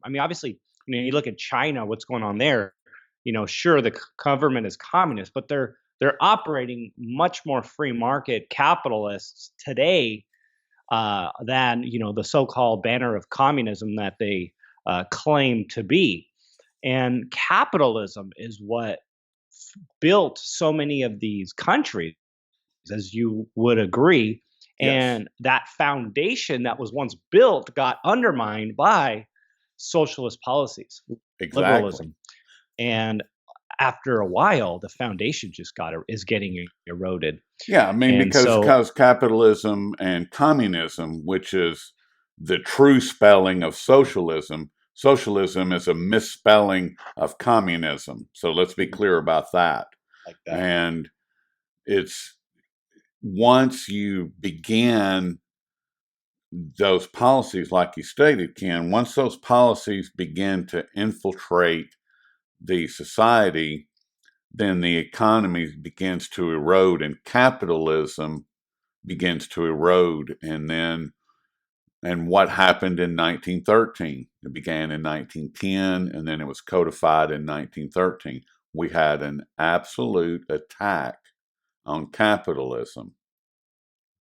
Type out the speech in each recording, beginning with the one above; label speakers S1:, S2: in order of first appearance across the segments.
S1: I mean, obviously, you look at China, what's going on there. Sure, the government is communist, but they're operating much more free market capitalists today than the so-called banner of communism that they claim to be. And capitalism is what built so many of these countries, as you would agree.
S2: Yes,
S1: And that foundation that was once built got undermined by socialist policies,
S2: exactly.
S1: liberalism. And after a while, the foundation just is getting eroded.
S2: Yeah, I mean,
S1: And
S2: because
S1: so,
S2: capitalism and communism, which is the true spelling of socialism, socialism is a misspelling of communism. So let's be clear about that.
S1: like that.
S2: And it's once you begin those policies, like you stated, Ken, once those policies begin to infiltrate the society, then the economy begins to erode and capitalism begins to erode. And what happened in 1913? It began in 1910 and then it was codified in 1913. We had an absolute attack on capitalism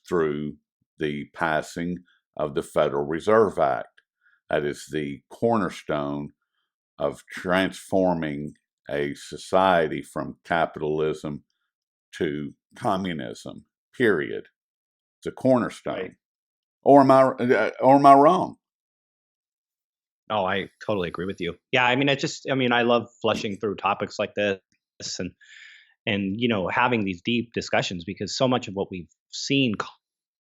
S2: through the passing of the Federal Reserve Act. That is the cornerstone of transforming a society from capitalism to communism, period. It's a
S1: Right.
S2: cornerstone. Or am I wrong?
S1: Oh, I totally agree with you. Yeah, I mean, I love flushing through topics like this and having these deep discussions because so much of what we've seen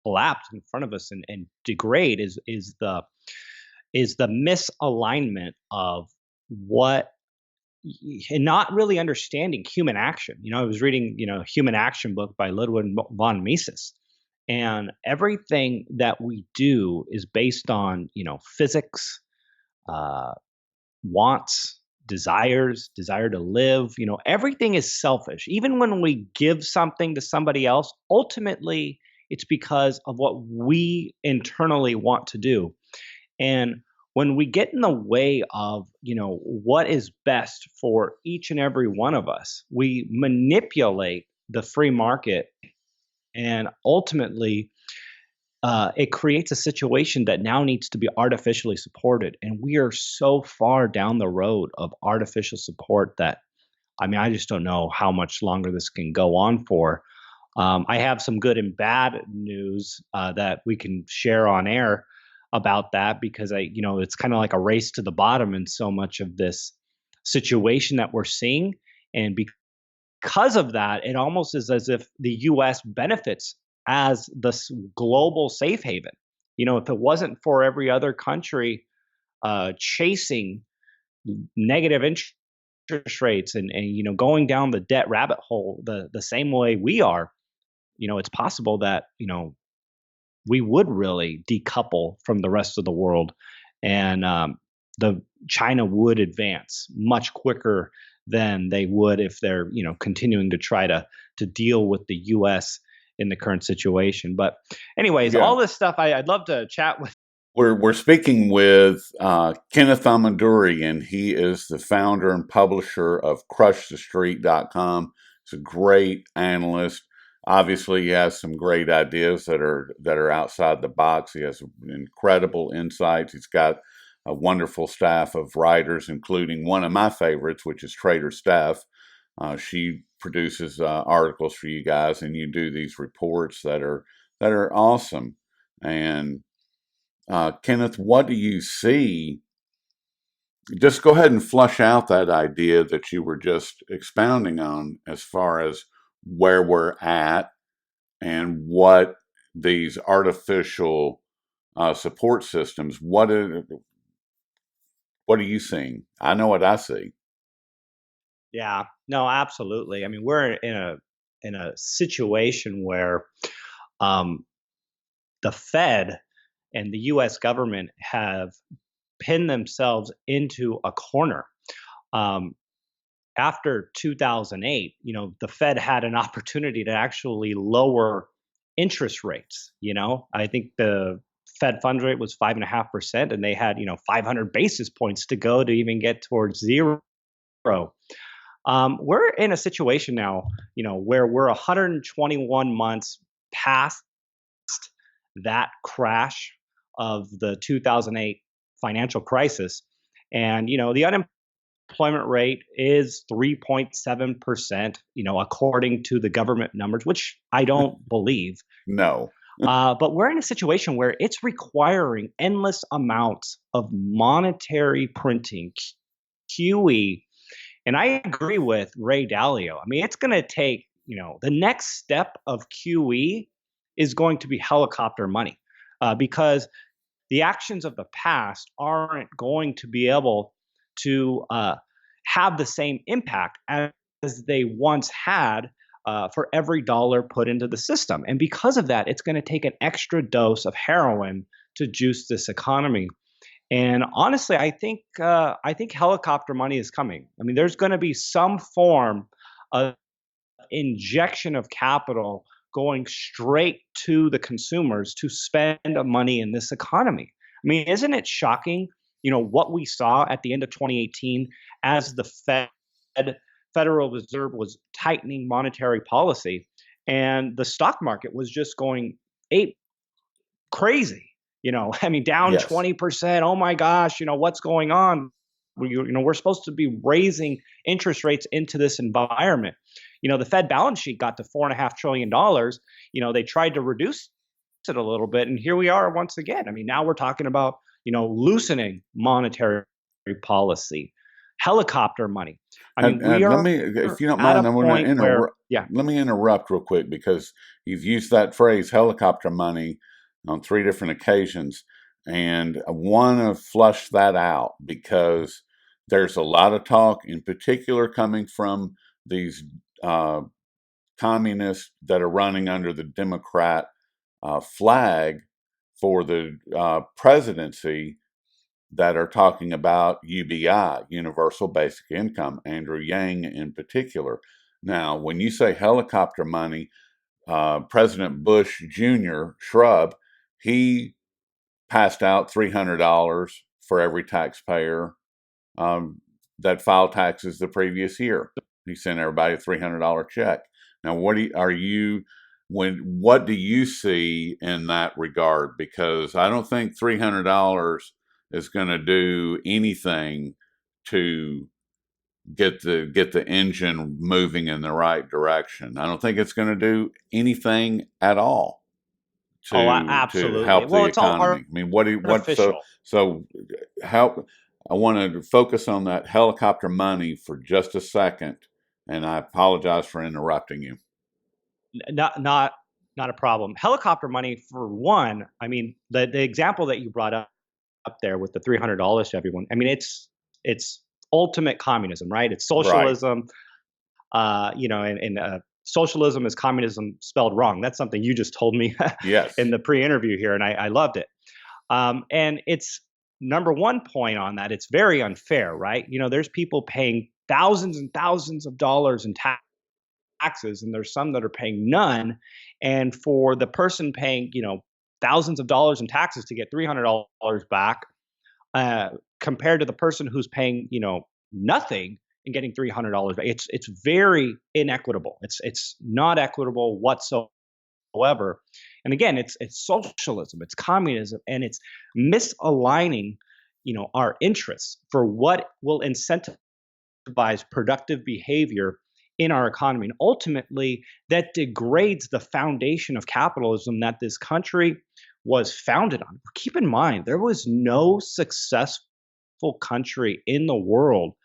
S1: collapse in front of us and degrade is the misalignment of what and not really understanding human action. I was reading, Human Action book by Ludwig von Mises. And everything that we do is based on, physics, uh, wants, desire to live. Everything is selfish. Even when we give something to somebody else, ultimately it's because of what we internally want to do. And when we get in the way of, what is best for each and every one of us, we manipulate the free market and ultimately it creates a situation that now needs to be artificially supported. And we are so far down the road of artificial support that, I mean, I just don't know how much longer this can go on for. I have some good and bad news that we can share on air about that because it's kind of like a race to the bottom in so much of this situation that we're seeing. And because of that, it almost is as if the U.S. benefits as this global safe haven. If it wasn't for every other country chasing negative interest rates and going down the debt rabbit hole the same way we are, it's possible that we would really decouple from the rest of the world, and the China would advance much quicker than they would if they're continuing to try to deal with the U.S. in the current situation. But anyways,
S2: Yeah.
S1: all this stuff I'd love to chat with.
S2: We're speaking with Kenneth Ameduri, and he is the founder and publisher of CrushTheStreet.com. He's a great analyst. Obviously, he has some great ideas that are outside the box. He has incredible insights. He's got a wonderful staff of writers, including one of my favorites, which is Trader Steph. She produces articles for you guys, and you do these reports that are awesome. And Kenneth, what do you see? Just go ahead and flush out that idea that you were just expounding on as far as where we're at and what these artificial support systems, what are you seeing? I know what I see.
S1: Yeah, no, absolutely. I mean, we're in a situation where um, the Fed and the U.S. government have pinned themselves into a corner. Um, After 2008, the Fed had an opportunity to actually lower interest rates. I think the Fed funds rate was 5.5%, and they had 500 basis points to go to even get towards zero. We're in a situation now, where we're 121 months past that crash of the 2008 financial crisis, and the unemployment rate is 3.7%, according to the government numbers, which I don't believe.
S2: No.
S1: But we're in a situation where it's requiring endless amounts of monetary printing, QE. And I agree with Ray Dalio. I mean, it's going to take, the next step of QE is going to be helicopter money, because the actions of the past aren't going to be able to have the same impact as they once had for every dollar put into the system. And because of that, it's going to take an extra dose of heroin to juice this economy. And honestly, I think helicopter money is coming. I mean, there's going to be some form of injection of capital going straight to the consumers to spend money in this economy. I mean, isn't it shocking, what we saw at the end of 2018 as the Federal Reserve was tightening monetary policy, and the stock market was just going ape crazy. I mean, down
S2: Yes.
S1: 20%. Oh my gosh, what's going on? We're supposed to be raising interest rates into this environment. The Fed balance sheet got to $4.5 trillion. They tried to reduce it a little bit, and here we are once again. I mean, now we're talking about loosening monetary policy, helicopter money. I mean, we
S2: Let
S1: are
S2: me, if you don't
S1: at
S2: mind,
S1: a
S2: I'm going to
S1: point where, yeah.
S2: let me interrupt real quick because you've used that phrase helicopter money on three different occasions. And I want to flush that out because there's a lot of talk, in particular, coming from these communists that are running under the Democrat flag for the presidency that are talking about UBI, Universal Basic Income, Andrew Yang in particular. Now, when you say helicopter money, President Bush Jr., Shrub, he passed out $300 for every taxpayer that filed taxes the previous year. He sent everybody a $300 check. Now, what do you see in that regard? Because I don't think $300 is going to do anything to get the engine moving in the right direction. I don't think it's going to do anything at all
S1: Oh,
S2: to
S1: absolutely.
S2: help
S1: Well,
S2: the
S1: it's all
S2: economy. I mean,
S1: artificial.
S2: so how I want to focus on that helicopter money for just a second, and I apologize for interrupting you.
S1: Not a problem. Helicopter money, for one. I mean, the example that you brought up there with the $300 to everyone. I mean, it's ultimate communism, right? It's
S2: Right.
S1: socialism. And socialism is communism spelled wrong. That's something you just told me in
S2: Yes.
S1: the pre-interview here, and I loved it. And it's number one point on that. It's very unfair, right? There's people paying thousands and thousands of dollars in taxes, and there's some that are paying none. And for the person paying, thousands of dollars in taxes to get $300 back, compared to the person who's paying, nothing and getting $300 back, it's very inequitable. It's not equitable whatsoever. And again, it's socialism, it's communism, and it's misaligning, our interests for what will incentivize productive behavior in our economy. And ultimately, that degrades the foundation of capitalism that this country was founded on. Keep in mind, there was no successful country in the world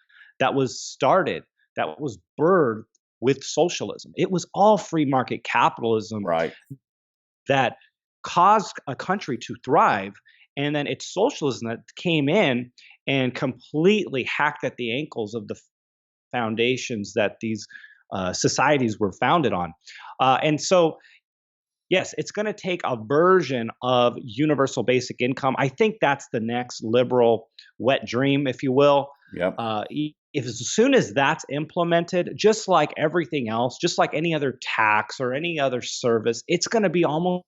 S1: that was started, that was birthed with socialism. It was all free market capitalism
S2: Right.
S1: that caused a country to thrive. And then it's socialism that came in and completely hacked at the ankles of the foundations that these societies were founded on. And so, yes, it's going to take a version of universal basic income. I think that's the next liberal wet dream, if you will.
S2: Yep.
S1: If as soon as that's implemented, just like everything else, just like any other tax or any other service, it's going to be almost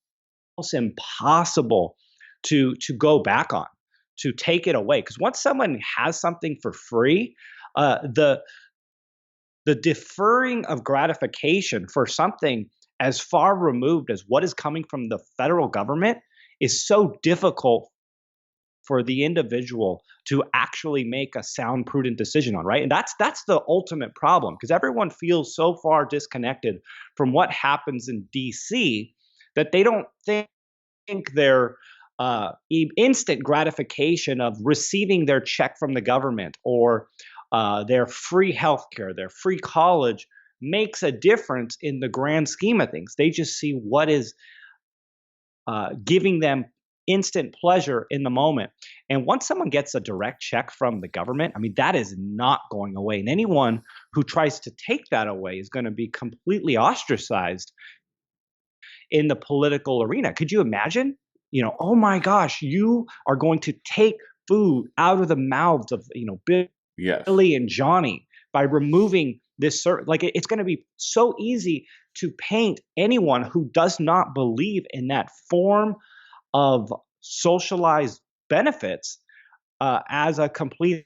S1: impossible to go back on, to take it away. Because once someone has something for free, the deferring of gratification for something as far removed as what is coming from the federal government is so difficult for the individual to actually make a sound, prudent decision on, right? And that's the ultimate problem, because everyone feels so far disconnected from what happens in DC that they don't think their instant gratification of receiving their check from the government, or their free healthcare, their free college, makes a difference in the grand scheme of things. They just see what is giving them instant pleasure in the moment. And once someone gets a direct check from the government, I mean, that is not going away. And anyone who tries to take that away is going to be completely ostracized in the political arena. Could you imagine? Oh my gosh, you are going to take food out of the mouths of,
S2: Yes.
S1: Billy and Johnny by removing this it's going to be so easy to paint anyone who does not believe in that form of socialized benefits as a complete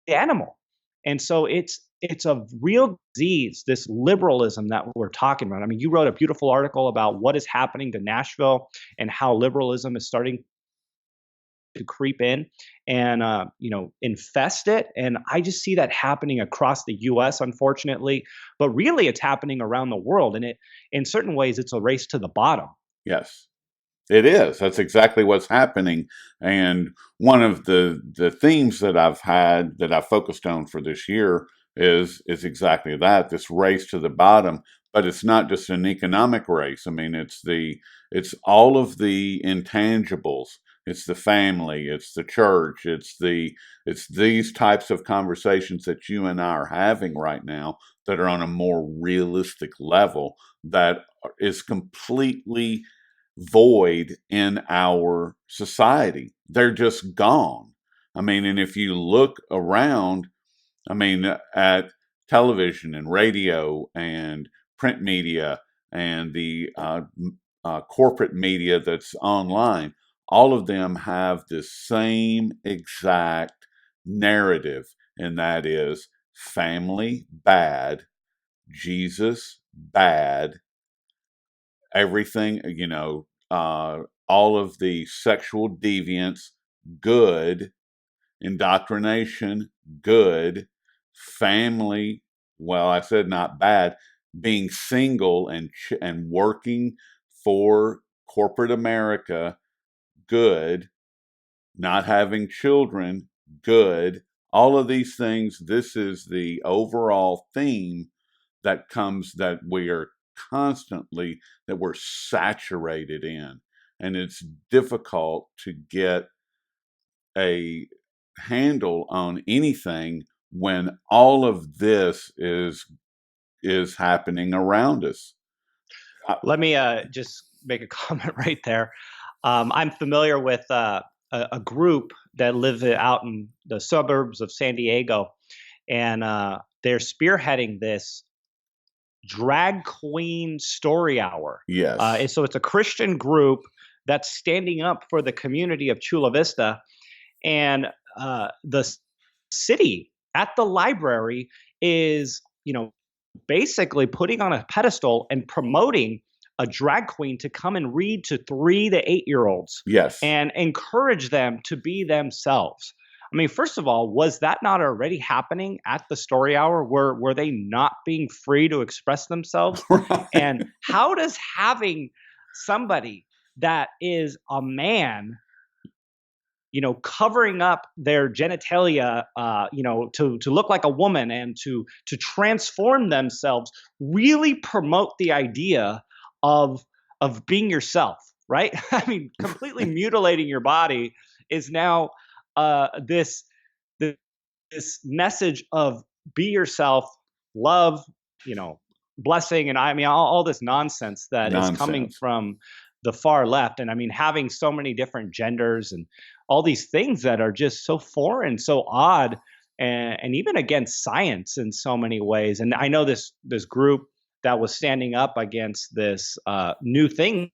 S1: animal. And so it's a real disease, this liberalism that we're talking about. I mean, you wrote a beautiful article about what is happening to Nashville and how liberalism is starting to creep in and infest it. And I just see that happening across the US, unfortunately, but really it's happening around the world. And it, in certain ways, it's a race to the bottom.
S2: Yes. It is. That's exactly what's happening. And one of the themes that I've focused on for this year is exactly that, this race to the bottom. But it's not just an economic race. I mean, it's all of the intangibles. It's the family, it's the church, it's these types of conversations that you and I are having right now that are on a more realistic level that is completely void in our society. They're just gone. I mean, and if you look around, I mean, at television and radio and print media and the corporate media that's online, all of them have the same exact narrative, and that is family bad, Jesus bad, everything, all of the sexual deviance, good, indoctrination, good, family, well, I said not bad, being single and working for corporate America, good, not having children, good. All of these things, this is the overall theme that we are constantly, that we're saturated in. And it's difficult to get a handle on anything when all of this is happening around us.
S1: Let me just make a comment right there. I'm familiar with a group that live out in the suburbs of San Diego, and they're spearheading this drag queen story hour.
S2: Yes.
S1: And so it's a Christian group that's standing up for the community of Chula Vista, and the city at the library is, basically putting on a pedestal and promoting a drag queen to come and read to 3 to 8 year olds
S2: Yes.
S1: and encourage them to be themselves. I mean, first of all, was that not already happening at the story hour? Were they not being free to express themselves?
S2: Right.
S1: And how does having somebody that is a man, covering up their genitalia, to look like a woman and to transform themselves, really promote the idea of being yourself, right? I mean, completely mutilating your body is now this this message of be yourself, love, blessing, and I mean all this nonsense that is coming
S2: Nonsense.
S1: from the far left. And I mean, having so many different genders and all these things that are just so foreign, so odd, and even against science in so many ways. And I know this group that was standing up against this new thing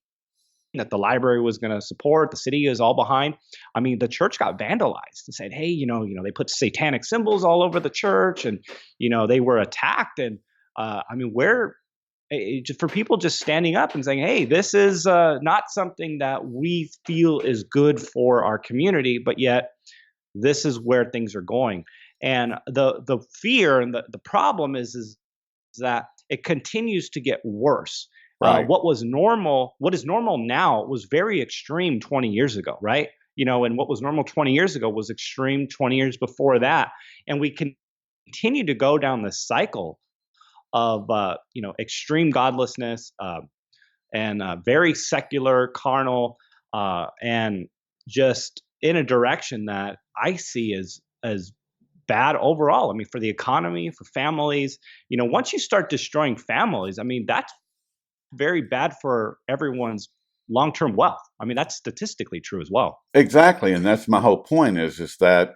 S1: that the library was going to support. The city is all behind. I mean, the church got vandalized and said, "Hey, they put satanic symbols all over the church, and they were attacked." And I mean, for people just standing up and saying, "Hey, this is not something that we feel is good for our community," but yet this is where things are going. And the fear and the problem is that it continues to get worse.
S2: Right.
S1: What is normal now was very extreme 20 years ago, right? And what was normal 20 years ago was extreme 20 years before that. And we continue to go down this cycle of, extreme godlessness, and very secular, carnal, and just in a direction that I see as bad overall. I mean, for the economy, for families, once you start destroying families, I mean, that's very bad for everyone's long-term wealth. I mean, that's statistically true as well.
S2: Exactly, and that's my whole point is that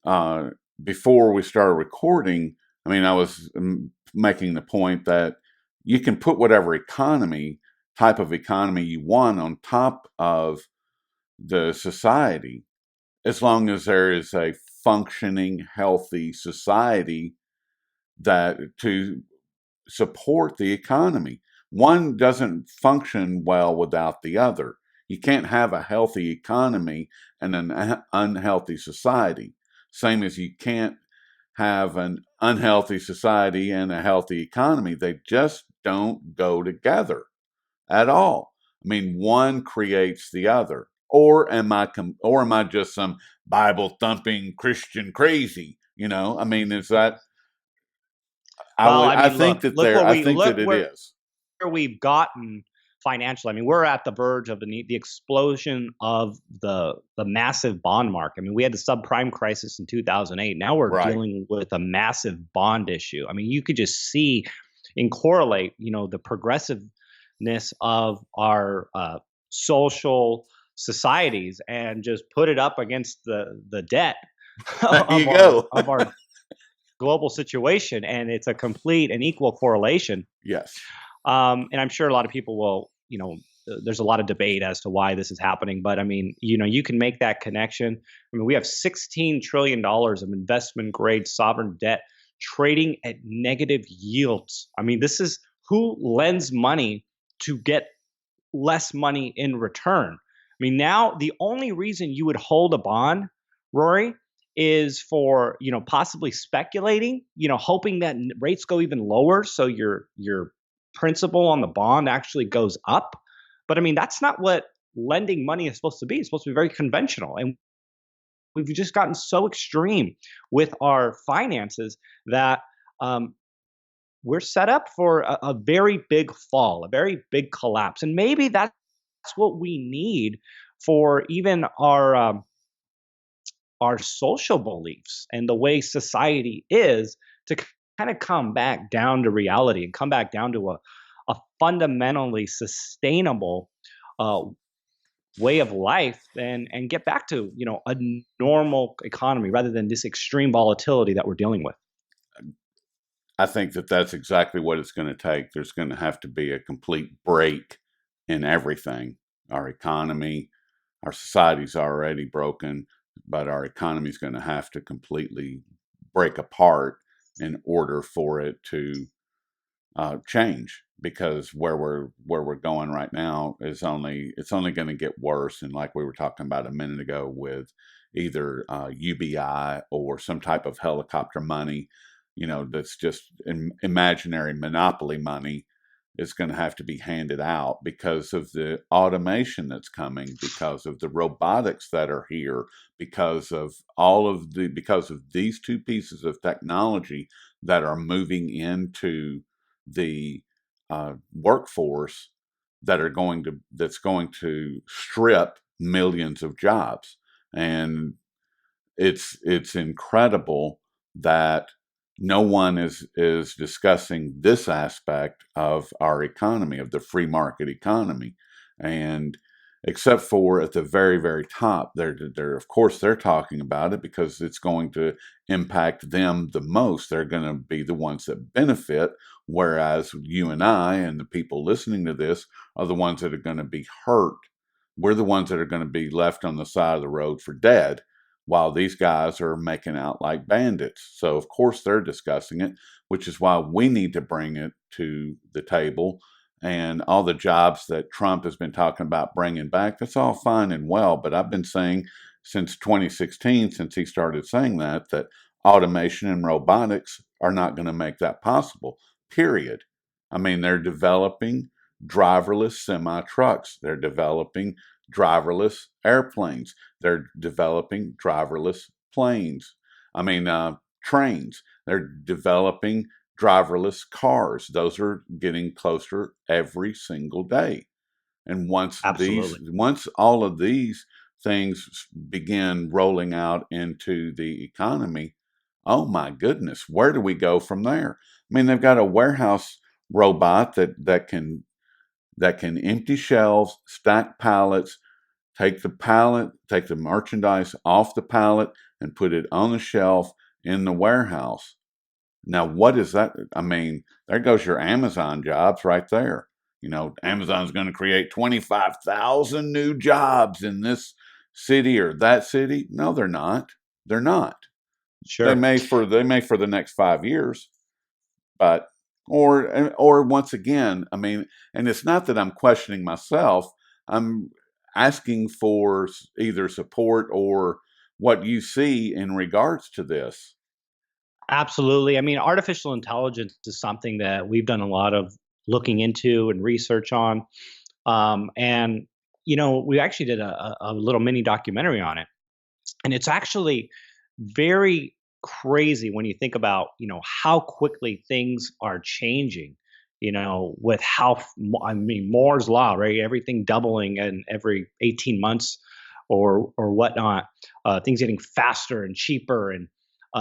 S2: uh, before we started recording, I mean, I was making the point that you can put whatever type of economy you want on top of the society, as long as there is a functioning, healthy society that to support the economy. One doesn't function well without the other. You can't have a healthy economy and an unhealthy society. Same as you can't have an unhealthy society and a healthy economy. They just don't go together at all. I mean, one creates the other. Or am I just some Bible thumping Christian crazy? I mean, is that
S1: Well, I
S2: I
S1: mean,
S2: think that
S1: look where
S2: I
S1: we
S2: think
S1: look
S2: that it
S1: where
S2: is.
S1: we've gotten financially. I mean, we're at the verge of the explosion of the massive bond market. I mean, we had the subprime crisis in 2008. Now we're
S2: Right.
S1: dealing with a massive bond issue. I mean, you could just see and correlate, the progressiveness of our social societies and just put it up against the debt
S2: There
S1: of
S2: you
S1: our
S2: go.
S1: of our global situation, and it's a complete and equal correlation.
S2: Yes.
S1: And I'm sure a lot of people will, there's a lot of debate as to why this is happening, but I mean, you can make that connection. I mean, we have $16 trillion of investment grade sovereign debt trading at negative yields. I mean, this is who lends money to get less money in return. I mean, now the only reason you would hold a bond, Rory, is for possibly speculating, hoping that rates go even lower, so your principal on the bond actually goes up. But I mean, that's not what lending money is supposed to be. It's supposed to be very conventional, and we've just gotten so extreme with our finances that we're set up for a very big fall, a very big collapse. And maybe that's what we need for even our social beliefs and the way society is to kind of come back down to reality and come back down to a fundamentally sustainable uh, way of life, and get back to a normal economy rather than this extreme volatility that we're dealing with.
S2: I think that that's exactly what it's going to take. There's going to have to be a complete break in everything. Our economy, our society's already broken, but our economy is going to have to completely break apart in order for it to change. Because where we're going right now is only going to get worse. And like we were talking about a minute ago, with either UBI or some type of helicopter money, that's just imaginary monopoly money, is going to have to be handed out because of the automation that's coming, because of the robotics that are here, because of these two pieces of technology that are moving into the workforce, that's going to strip millions of jobs. And it's incredible that no one is discussing this aspect of our economy, of the free market economy. And except for at the very, very top, they're of course they're talking about it because it's going to impact them the most. They're going to be the ones that benefit Whereas you and I and the people listening to this are the ones that are going to be hurt. We're the ones that are going to be left on the side of the road for dead while these guys are making out like bandits. So, of course, they're discussing it, which is why we need to bring it to the table. And all the jobs that Trump has been talking about bringing back, that's all fine and well. But I've been saying since 2016, since he started saying that, that automation and robotics are not going to make that possible, period. I mean, they're developing driverless semi trucks, they're developing driverless airplanes, they're developing driverless planes. I mean, trains. They're developing driverless cars. Those are getting closer every single day. And
S1: Absolutely.
S2: once all of these things begin rolling out into the economy, oh my goodness, where do we go from there? I mean, they've got a warehouse robot that can empty shelves, stack pallets, take the merchandise off the pallet and put it on the shelf in the warehouse. Now, what is that? I mean, there goes your Amazon jobs right there. You know, Amazon's going to create 25,000 new jobs in this city or that city. No, they're not. They're not.
S1: Sure.
S2: They may for the next 5 years, but or once again, I mean, and it's not that I'm questioning myself. I'm asking for either support or what you see in regards to this.
S1: Absolutely. I mean, artificial intelligence is something that we've done a lot of looking into and research on. And, we actually did a little mini documentary on it. And it's actually very crazy when you think about, how quickly things are changing, with I mean, Moore's law, right? Everything doubling and every 18 months or whatnot, things getting faster and cheaper and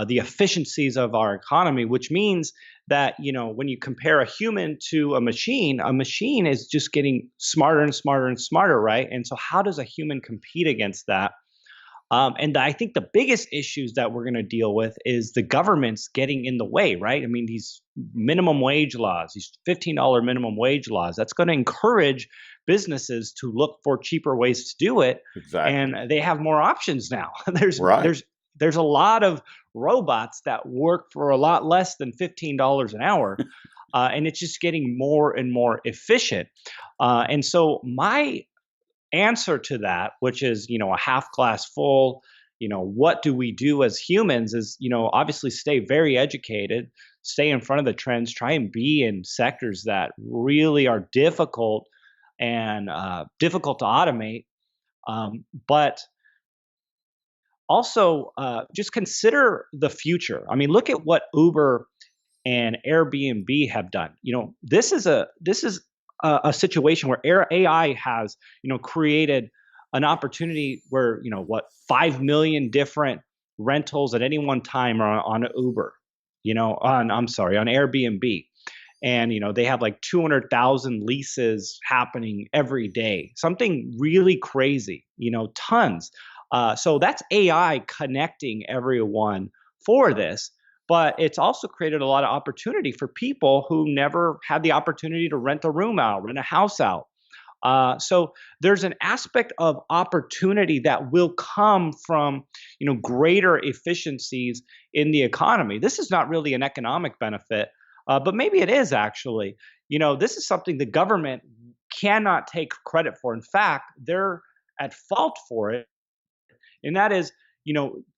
S1: the efficiencies of our economy, which means that, when you compare a human to a machine is just getting smarter and smarter and smarter, right? And so how does a human compete against that? And I think the biggest issues that we're going to deal with is the government's getting in the way, right? I mean, these minimum wage laws, these $15 minimum wage laws, that's going to encourage businesses to look for cheaper ways to do it,
S2: Exactly.
S1: and they have more options now. there's
S2: Right.
S1: there's there's a lot of robots that work for a lot less than $15 an hour, and it's just getting more and more efficient. And so my answer to that, which is, a half glass full, what do we do as humans is, obviously stay very educated, stay in front of the trends, try and be in sectors that really are difficult and difficult to automate. But also just consider the future. I mean, look at what Uber and Airbnb have done. This is a situation where AI has, created an opportunity where, 5 million different rentals at any one time are on Uber, on I'm sorry, on Airbnb. And they have like 200,000 leases happening every day. Something really crazy, tons. So that's AI connecting everyone for this, but it's also created a lot of opportunity for people who never had the opportunity to rent a room out, rent a house out. So there's an aspect of opportunity that will come from, greater efficiencies in the economy. This is not really an economic benefit, but maybe it is actually. This is something the government cannot take credit for. In fact, they're at fault for it, and that is,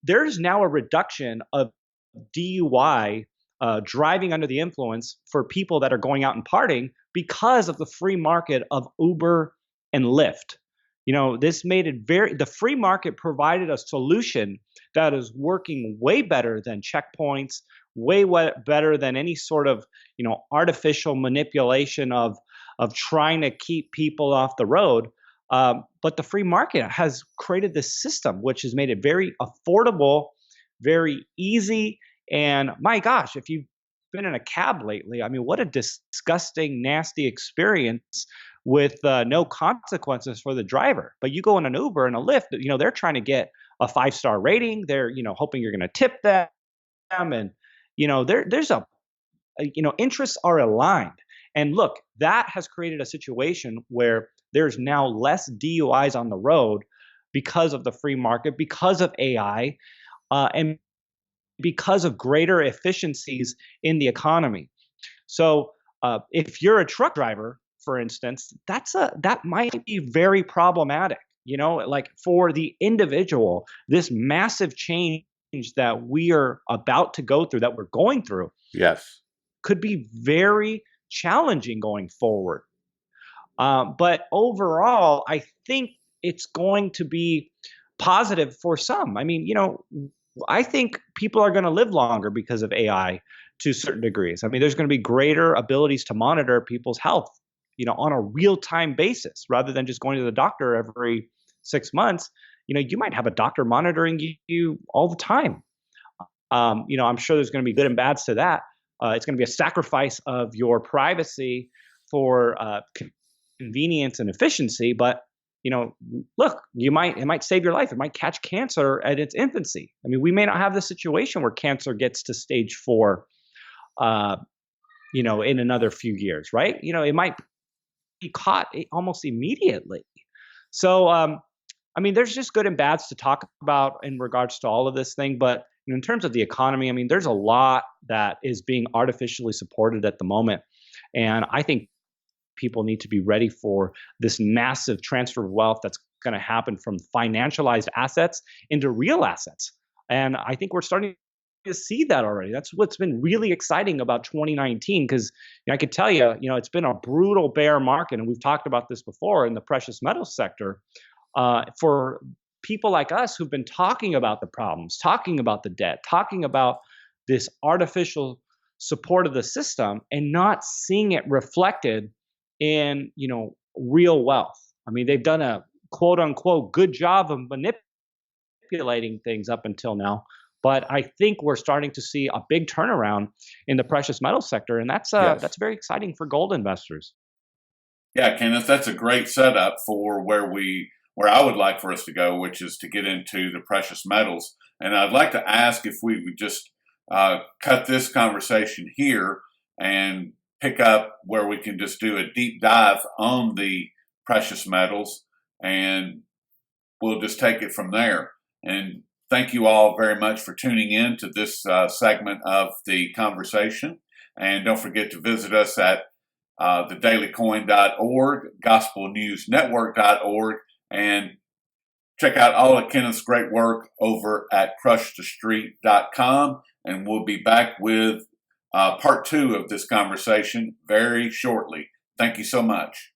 S1: there's now a reduction of DUI, driving under the influence, for people that are going out and partying because of the free market of Uber and Lyft. This made it the free market provided a solution that is working way better than checkpoints, better than any sort of, artificial manipulation of trying to keep people off the road. But the free market has created this system which has made it very affordable, very easy. And my gosh, if you've been in a cab lately, I mean, what a disgusting, nasty experience with no consequences for the driver. But you go in an Uber and a Lyft, they're trying to get a 5-star rating. They're, hoping you're going to tip them. And, there's interests are aligned. And look, that has created a situation where there's now less DUIs on the road because of the free market, because of AI, and because of greater efficiencies in the economy. So if you're a truck driver, for instance, that might be very problematic. Like for the individual, this massive change that we are about to go through, that we're going through,
S2: Yes.
S1: could be very challenging going forward. But overall, I think it's going to be positive for some. I mean, I think people are going to live longer because of AI to certain degrees. I mean, there's going to be greater abilities to monitor people's health, on a real time basis rather than just going to the doctor every 6 months. You might have a doctor monitoring you all the time. I'm sure there's going to be good and bads to that. It's going to be a sacrifice of your privacy for convenience and efficiency, but look, it might save your life. It might catch cancer at its infancy. I mean, we may not have the situation where cancer gets to stage 4, in another few years, right? It might be caught almost immediately. So, I mean, there's just good and bads to talk about in regards to all of this thing. But in terms of the economy, I mean, there's a lot that is being artificially supported at the moment. And I think people need to be ready for this massive transfer of wealth that's going to happen from financialized assets into real assets. And I think we're starting to see that already. That's what's been really exciting about 2019, because I could tell you, it's been a brutal bear market. And we've talked about this before in the precious metals sector. For people like us who've been talking about the problems, talking about the debt, talking about this artificial support of the system and not seeing it reflected in, real wealth. I mean, they've done a quote unquote good job of manipulating things up until now. But I think we're starting to see a big turnaround in the precious metal sector, and that's
S2: Yes.
S1: very exciting for gold investors.
S2: Yeah, Kenneth, that's a great setup for where I would like for us to go, which is to get into the precious metals. And I'd like to ask if we would just cut this conversation here and pick up where we can just do a deep dive on the precious metals, and we'll just take it from there. And thank you all very much for tuning in to this segment of the conversation. And don't forget to visit us at thedailycoin.org, gospelnewsnetwork.org, and check out all of Kenneth's great work over at crushthestreet.com. And we'll be back with part 2 of this conversation very shortly. Thank you so much.